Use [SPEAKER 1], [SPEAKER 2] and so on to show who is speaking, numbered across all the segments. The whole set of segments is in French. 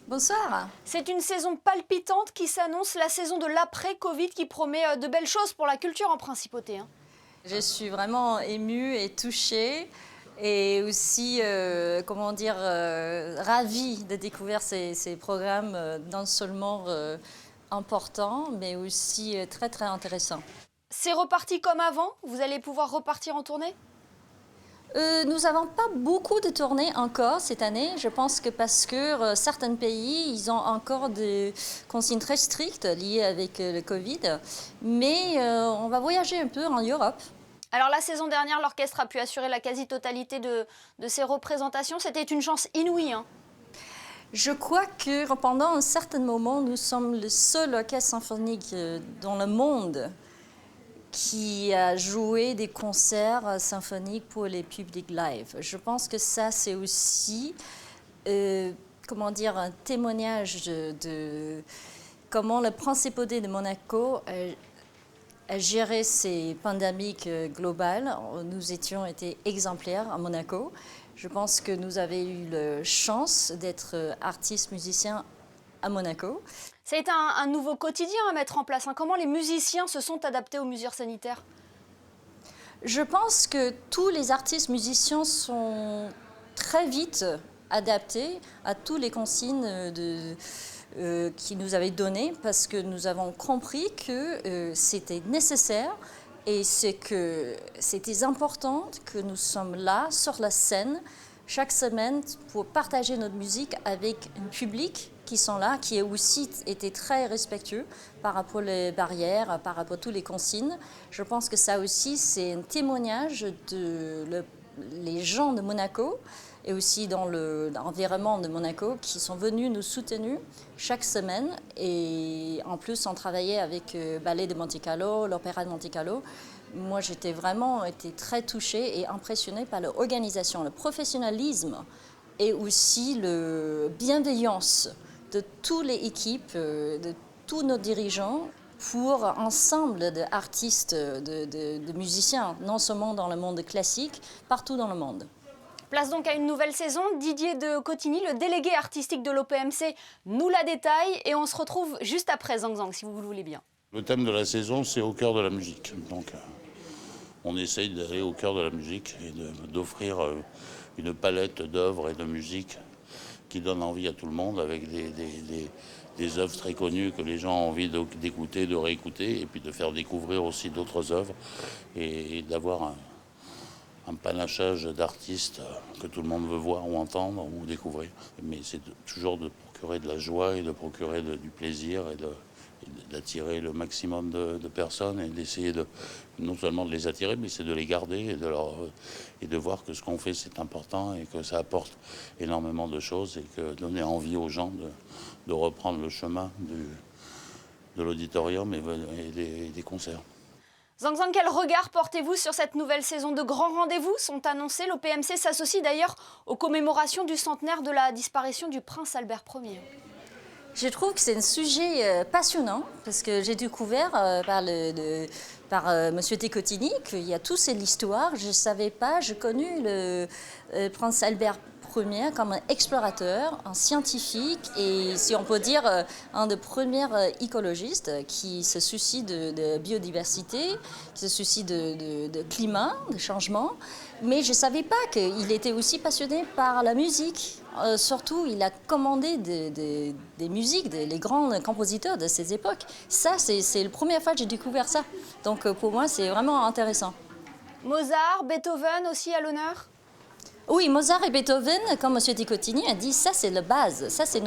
[SPEAKER 1] Bonsoir.
[SPEAKER 2] C'est une saison palpitante qui s'annonce, la saison de l'après-Covid qui promet de belles choses pour la culture en principauté.
[SPEAKER 1] Je suis vraiment émue et touchée et aussi, ravie de découvrir ces programmes non seulement importants, mais aussi très très intéressants.
[SPEAKER 2] C'est reparti comme avant? Vous allez pouvoir repartir en tournée?
[SPEAKER 1] Nous n'avons pas beaucoup de tournées encore cette année. Je pense que parce que certains pays, ils ont encore des consignes très strictes liées avec le Covid. Mais on va voyager un peu en Europe.
[SPEAKER 2] Alors la saison dernière, l'orchestre a pu assurer la quasi-totalité de ses représentations. C'était une chance inouïe.
[SPEAKER 1] Je crois que pendant un certain moment, nous sommes le seul orchestre symphonique dans le monde qui a joué des concerts symphoniques pour les publics live. Je pense que ça, c'est aussi, un témoignage de comment la principauté de Monaco a géré ces pandémies globales. Nous étions été exemplaires à Monaco. Je pense que nous avons eu la chance d'être artistes, musiciens à Monaco.
[SPEAKER 2] Ça a été un nouveau quotidien à mettre en place. Comment les musiciens se sont adaptés aux mesures sanitaires?
[SPEAKER 1] Je pense que tous les artistes musiciens sont très vite adaptés à toutes les consignes qui nous avaient données parce que nous avons compris que c'était nécessaire et c'est que c'était important que nous sommes là sur la scène chaque semaine pour partager notre musique avec un public qui sont là, qui a aussi été très respectueux par rapport aux barrières, par rapport à toutes les consignes. Je pense que ça aussi, c'est un témoignage les gens de Monaco et aussi dans l'environnement de Monaco qui sont venus nous soutenir chaque semaine. Et en plus, on travaillait avec le Ballet de Monte Carlo, l'Opéra de Monte Carlo. Moi, j'étais vraiment très touchée et impressionnée par l'organisation, le professionnalisme et aussi la bienveillance de toutes les équipes, de tous nos dirigeants, pour ensemble d'artistes, de musiciens, non seulement dans le monde classique, partout dans le monde.
[SPEAKER 2] Place donc à une nouvelle saison. Didier de Cotigny, le délégué artistique de l'OPMC, nous la détaille et on se retrouve juste après Zang Zang, si vous le voulez bien.
[SPEAKER 3] Le thème de la saison, c'est au cœur de la musique. Donc, on essaye d'aller au cœur de la musique et d'offrir une palette d'œuvres et de musique qui donne envie à tout le monde, avec des œuvres très connues que les gens ont envie d'écouter, de réécouter, et puis de faire découvrir aussi d'autres œuvres, et d'avoir un panachage d'artistes que tout le monde veut voir ou entendre ou découvrir. Mais c'est toujours de procurer de la joie et de procurer du plaisir et d'attirer le maximum de personnes et d'essayer non seulement de les attirer, mais c'est de les garder et de voir que ce qu'on fait c'est important et que ça apporte énormément de choses et que donner envie aux gens de reprendre le chemin de l'auditorium et des concerts.
[SPEAKER 2] Zang Zang, quel regard portez-vous sur cette nouvelle saison? De grands rendez-vous sont annoncés. L'OPMC s'associe d'ailleurs aux commémorations du centenaire de la disparition du prince Albert Ier.
[SPEAKER 1] Je trouve que c'est un sujet passionnant parce que j'ai découvert par Monsieur de Cotigny qu'il y a tout cette histoire. Je ne savais pas, j'ai connu le prince Albert Ier comme un explorateur, un scientifique et, si on peut dire, un des premiers écologistes qui se soucie de biodiversité, qui se soucie de climat, de changement. Mais je ne savais pas qu'il était aussi passionné par la musique. Surtout, il a commandé des musiques, les grands compositeurs de ces époques. Ça, c'est la première fois que j'ai découvert ça. Donc, pour moi, c'est vraiment intéressant.
[SPEAKER 2] Mozart, Beethoven aussi à l'honneur?
[SPEAKER 1] Oui, Mozart et Beethoven, comme M. de Cotigny a dit, ça c'est la base. Ça c'est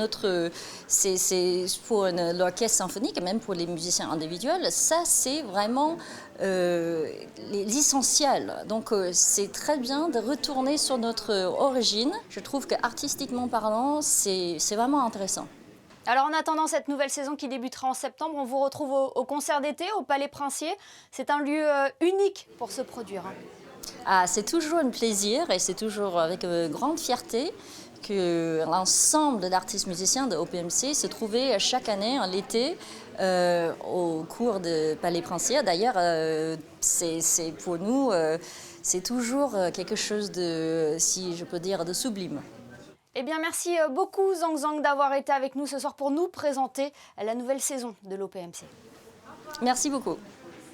[SPEAKER 1] c'est pour l'orchestre symphonique et même pour les musiciens individuels, ça c'est vraiment l'essentiel. Donc c'est très bien de retourner sur notre origine. Je trouve qu'artistiquement parlant, c'est vraiment intéressant.
[SPEAKER 2] Alors en attendant cette nouvelle saison qui débutera en septembre, on vous retrouve au concert d'été, au Palais Princier. C'est un lieu unique pour se produire.
[SPEAKER 1] Ah, c'est toujours un plaisir et c'est toujours avec grande fierté que l'ensemble d'artistes musiciens de OPMC se trouvait chaque année en l'été au cours de Palais Princier. D'ailleurs, c'est pour nous, c'est toujours quelque chose de, si je peux dire, de sublime.
[SPEAKER 2] Eh bien, merci beaucoup Zhang Zhang d'avoir été avec nous ce soir pour nous présenter la nouvelle saison de l'OPMC.
[SPEAKER 1] Merci beaucoup.